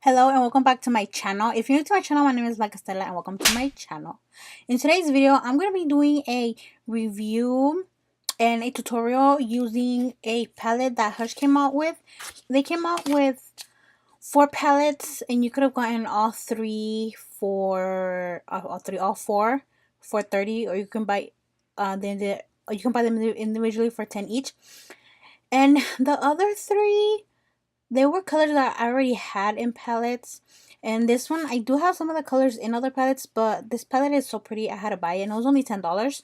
Hello and welcome back to my channel. If you're new to my channel, my name is Stella and welcome to my channel. In today's video, I'm going to be doing a review and a tutorial using a palette that Hush came out with. They came out with 4 palettes and you could have gotten all four for $30, or you can buy them individually for $10 each. And the other 3, they were colors that I already had in palettes. And this one, I do have some of the colors in other palettes, but this palette is so pretty, I had to buy it. And it was only $10.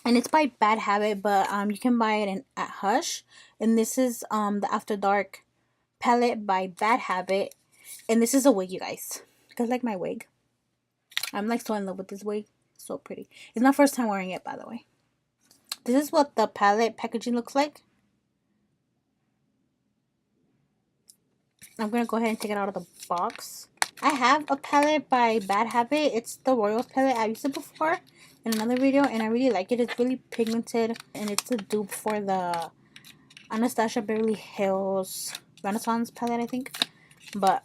And it's by Bad Habit, but you can buy it at Hush. And this is the After Dark palette by Bad Habit. And this is a wig, you guys. You guys like my wig? I'm like so in love with this wig. So pretty. It's my first time wearing it, by the way. This is what the palette packaging looks like. I'm going to go ahead and take it out of the box. I have a palette by Bad Habit. It's the Royals palette. I've used it before in another video and I really like it. It's really pigmented and it's a dupe for the Anastasia Beverly Hills Renaissance palette, I think. But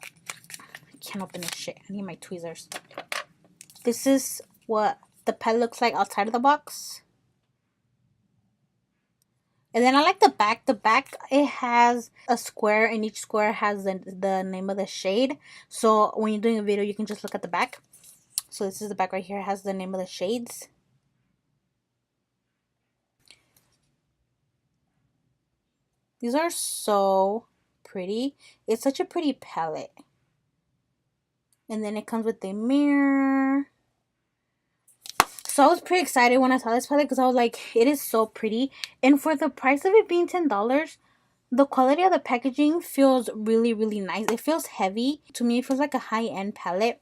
I can't open this shit. I need my tweezers. This is what the palette looks like outside of the box. And then I like the back. The back, it has a square, and each square has the name of the shade. So when you're doing a video, you can just look at the back. So this is the back right here. It has the name of the shades. These are so pretty. It's such a pretty palette. And then it comes with a mirror. So I was pretty excited when I saw this palette because I was like, it is so pretty. And for the price of it being $10, the quality of the packaging feels really, really nice. It feels heavy. To me, it feels like a high-end palette.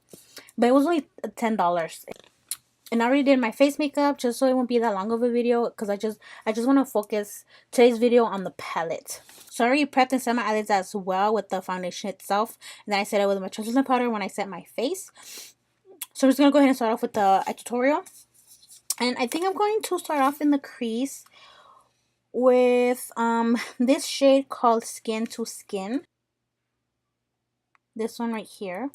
But it was only $10. And I already did my face makeup just so it won't be that long of a video. Because I just want to focus today's video on the palette. So I already prepped and set my eyelids as well with the foundation itself. And then I set it with my translucent powder when I set my face. So I'm just going to go ahead and start off with the eye tutorial. And I think I'm going to start off in the crease with this shade called Skin to Skin. This one right here.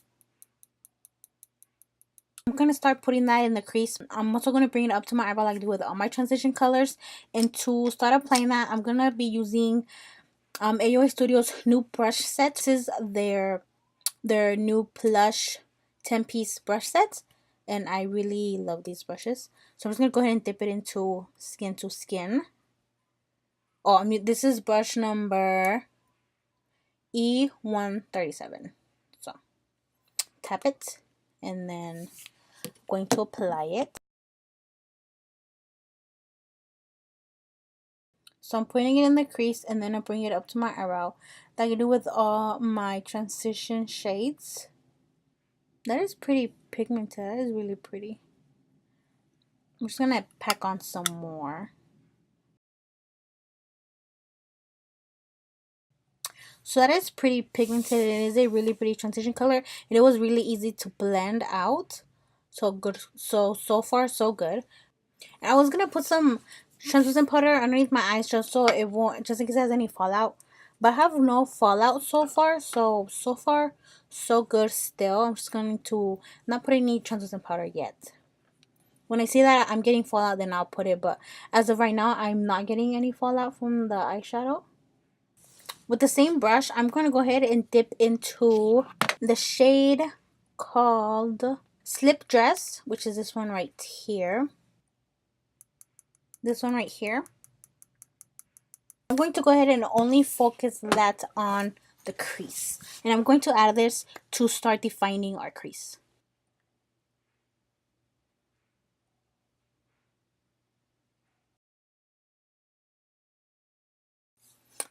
I'm going to start putting that in the crease. I'm also going to bring it up to my eyebrow like I do with all my transition colors. And to start applying that, I'm going to be using AOA Studios' new brush set. This is their new plush 10-piece brush set. And I really love these brushes. So I'm just going to go ahead and dip it into Skin to Skin. Oh, I mean, this is brush number E137. So, tap it. And then I'm going to apply it. So I'm putting it in the crease. And then I bring it up to my eyebrow. Like I do with all my transition shades. That is pretty pigmented. That is really pretty. I'm just going to pack on some more. So that is pretty pigmented. It is a really pretty transition color. And it was really easy to blend out. So good. So far, so good. And I was going to put some translucent powder underneath my eyes just so it won't, just in case it has any fallout. But I have no fallout so far. So far, so good still. I'm just going to not put any translucent powder yet. When I see that I'm getting fallout, then I'll put it. But as of right now, I'm not getting any fallout from the eyeshadow. With the same brush, I'm going to go ahead and dip into the shade called Slip Dress, which is this one right here. This one right here. I'm going to go ahead and only focus that on the crease. And I'm going to add this to start defining our crease.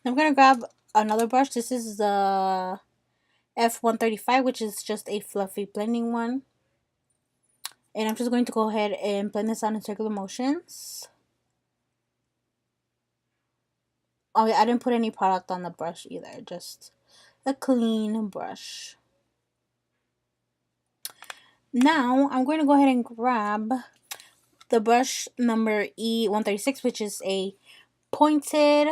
I'm going to grab another brush. This is the F135, which is just a fluffy blending one. And I'm just going to go ahead and blend this out in circular motions. Oh, I didn't put any product on the brush either. Just a clean brush. Now, I'm going to go ahead and grab the brush number E136, which is a pointed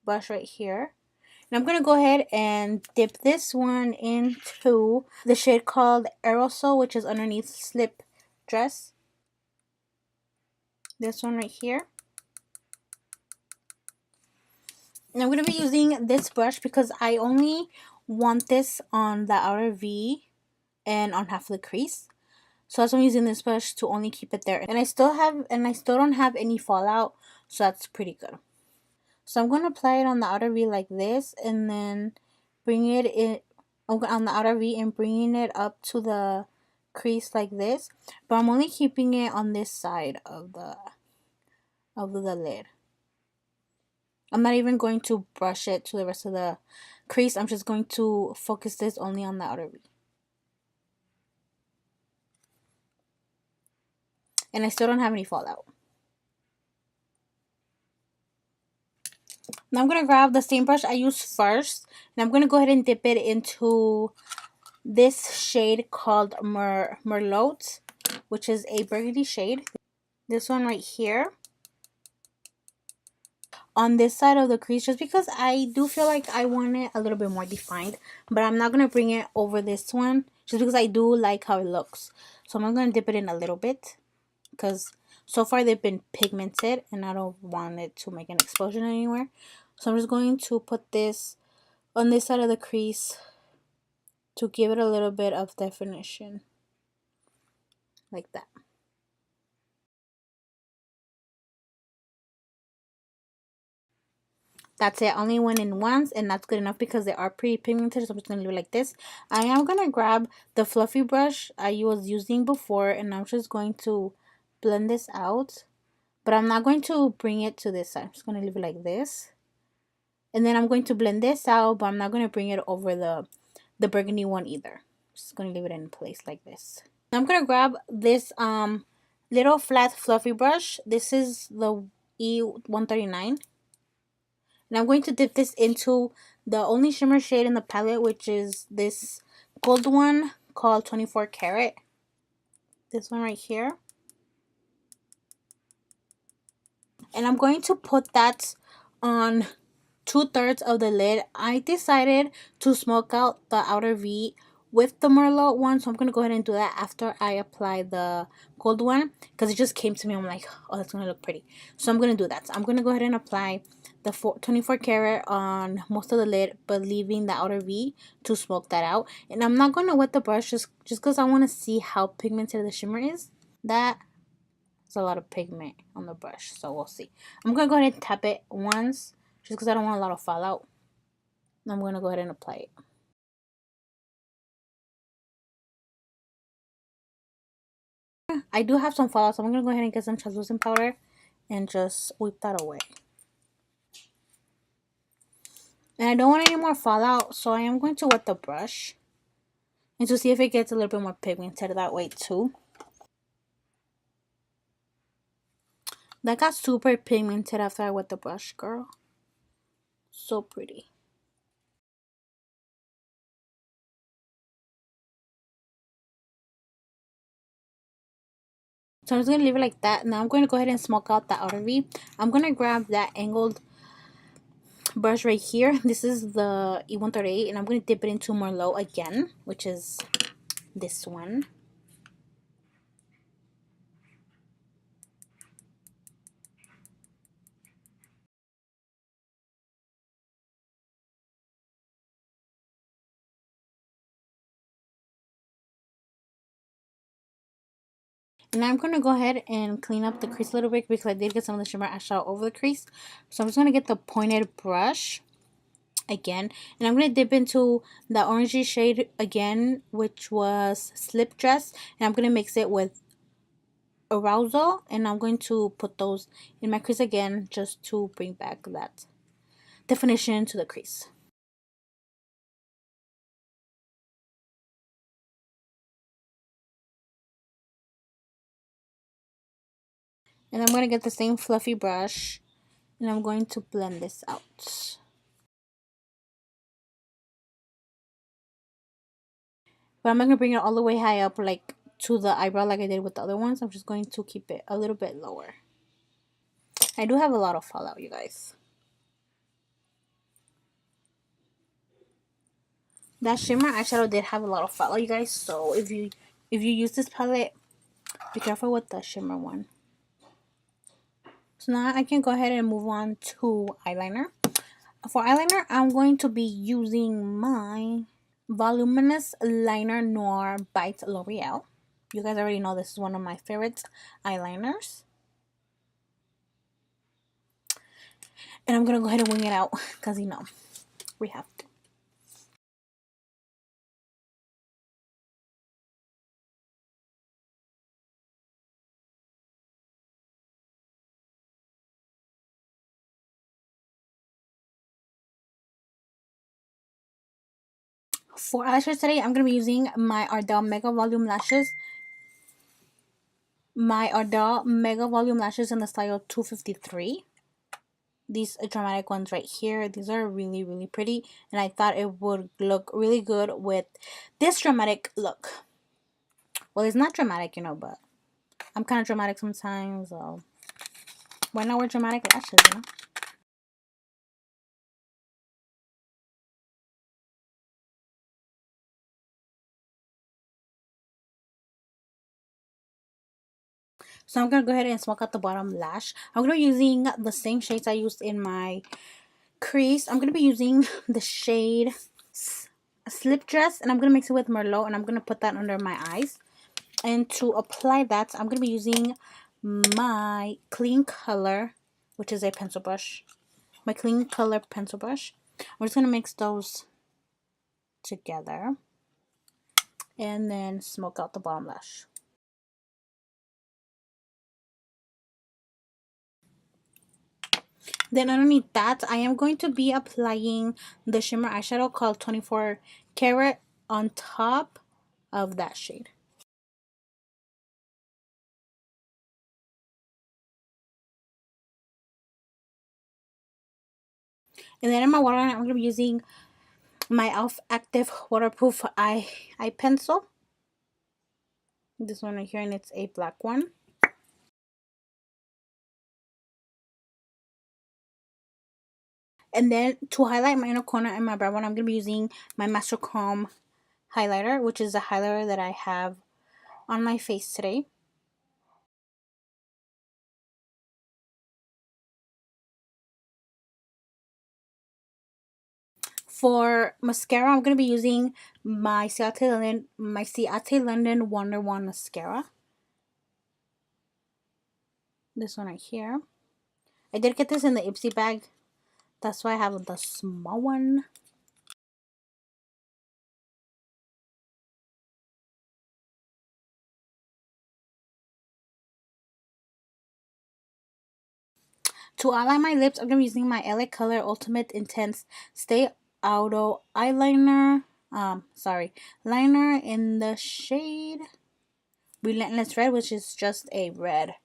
brush right here. And I'm going to go ahead and dip this one into the shade called Aerosol, which is underneath Slip Dress. This one right here. And I'm going to be using this brush because I only want this on the outer V and on half of the crease. So that's why I'm using this brush to only keep it there. And I still don't have any fallout, so that's pretty good. So I'm going to apply it on the outer V like this, and then bring it in on the outer V and bringing it up to the crease like this. But I'm only keeping it on this side of the lid. I'm not even going to brush it to the rest of the crease. I'm just going to focus this only on the outer V. And I still don't have any fallout. Now I'm going to grab the same brush I used first, and I'm going to go ahead and dip it into this shade called Merlot, which is a burgundy shade. This one right here. On this side of the crease, just because I do feel like I want it a little bit more defined, but I'm not going to bring it over this one just because I do like how it looks. So I'm going to dip it in a little bit because so far they've been pigmented and I don't want it to make an explosion anywhere. So I'm just going to put this on this side of the crease to give it a little bit of definition, like that. That's it. I only went in once, and that's good enough because they are pretty pigmented. So I'm just going to leave it like this. I am going to grab the fluffy brush I was using before, and I'm just going to blend this out. But I'm not going to bring it to this side. I'm just going to leave it like this. And then I'm going to blend this out, but I'm not going to bring it over the burgundy one either. Just going to leave it in place like this. I'm going to grab this little flat fluffy brush. This is the E139. And I'm going to dip this into the only shimmer shade in the palette, which is this gold one called 24 Karat. This one right here. And I'm going to put that on 2/3 of the lid. I decided to smoke out the outer V with the Merlot one, so I'm going to go ahead and do that after I apply the gold one, because it just came to me. I'm like, oh, that's going to look pretty. So I'm going to do that. So I'm going to go ahead and apply the 24 karat on most of the lid, but leaving the outer V to smoke that out. And I'm not going to wet the brush just because I want to see how pigmented the shimmer is. That's a lot of pigment on the brush, so we'll see. I'm going to go ahead and tap it once just because I don't want a lot of fallout. I'm going to go ahead and apply it. I do have some fallout, so I'm going to go ahead and get some translucent powder and just wipe that away. And I don't want any more fallout, so I am going to wet the brush and to see if it gets a little bit more pigmented that way too. That got super pigmented after I wet the brush, girl. So pretty. So I'm just going to leave it like that. Now I'm going to go ahead and smoke out the outer V. I'm going to grab that angled brush right here. This is the E138, and I'm going to dip it into Merlot again, which is this one. And I'm going to go ahead and clean up the crease a little bit because I did get some of the shimmer ash out over the crease. So I'm just going to get the pointed brush again. And I'm going to dip into the orangey shade again, which was Slip Dress. And I'm going to mix it with Arousal. And I'm going to put those in my crease again just to bring back that definition to the crease. And I'm going to get the same fluffy brush and I'm going to blend this out. But I'm not going to bring it all the way high up like to the eyebrow like I did with the other ones. I'm just going to keep it a little bit lower. I do have a lot of fallout, you guys. That shimmer eyeshadow did have a lot of fallout, you guys. So if you use this palette, be careful with the shimmer one. So now I can go ahead and move on to eyeliner. For eyeliner, I'm going to be using my Voluminous Liner Noir by L'Oreal. You guys already know this is one of my favorite eyeliners. And I'm going to go ahead and wing it out because, we have to. For eyelashes today, I'm going to be using my Ardell Mega Volume Lashes. My Ardell Mega Volume Lashes in the style 253. These dramatic ones right here, these are really, really pretty. And I thought it would look really good with this dramatic look. Well, it's not dramatic, but I'm kind of dramatic sometimes. So why not wear dramatic lashes, So I'm going to go ahead and smoke out the bottom lash. I'm going to be using the same shades I used in my crease. I'm going to be using the shade Slip Dress, and I'm going to mix it with Merlot, and I'm going to put that under my eyes. And to apply that, I'm going to be using my Clean Color, which is a pencil brush. My Clean Color pencil brush. I'm just going to mix those together and then smoke out the bottom lash. Then underneath that, I am going to be applying the shimmer eyeshadow called 24 Karat on top of that shade. And then in my waterline, I'm going to be using my e.l.f. Active Waterproof Eye Pencil. This one right here, and it's a black one. And then to highlight my inner corner and my brow bone, I'm going to be using my Master Chrome highlighter, which is a highlighter that I have on my face today. For mascara, I'm going to be using my Ciate London Wonder Wand mascara. This one right here. I did get this in the Ipsy bag. That's why I have the small one. To outline my lips, I'm going to be using my LA Color Ultimate Intense Stay Auto Eyeliner. Liner in the shade Relentless Red, which is just a red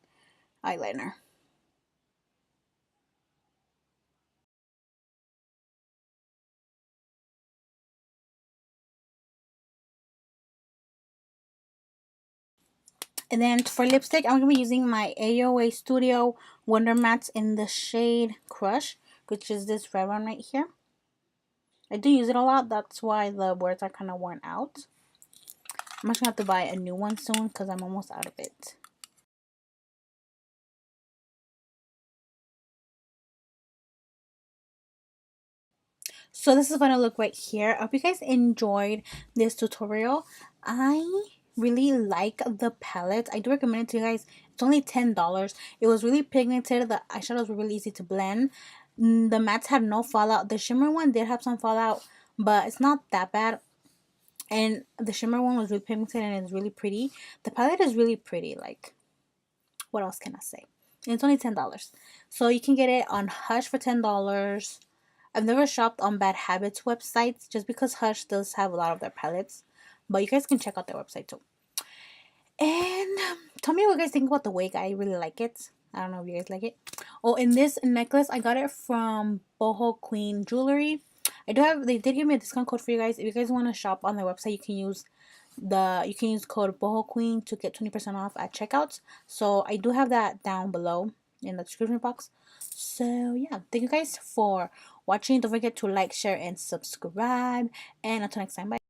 eyeliner. And then for lipstick, I'm going to be using my AOA Studio Wonder Mattes in the shade Crush, which is this red one right here. I do use it a lot. That's why the words are kind of worn out. I'm just going to have to buy a new one soon because I'm almost out of it. So this is the final look right here. I hope you guys enjoyed this tutorial. I really like the palette. I do recommend it to you guys. It's only $10. It was really pigmented. The eyeshadows were really easy to blend. The mattes had no fallout. The shimmer one did have some fallout, but it's not that bad. And the shimmer one was really pigmented and it's really pretty. The palette is really pretty. Like, what else can I say? And it's only $10. So you can get it on Hush for $10. I've never shopped on Bad Habits websites just because Hush does have a lot of their palettes. But you guys can check out their website too. And tell me what you guys think about the wig. I really like it. I don't know if you guys like it. Oh, and this necklace, I got it from Boho Queen Jewelry. They did give me a discount code for you guys. If you guys want to shop on their website, you can use code Boho Queen to get 20% off at checkouts. So I do have that down below in the description box. So yeah, thank you guys for watching. Don't forget to like, share, and subscribe. And until next time, bye.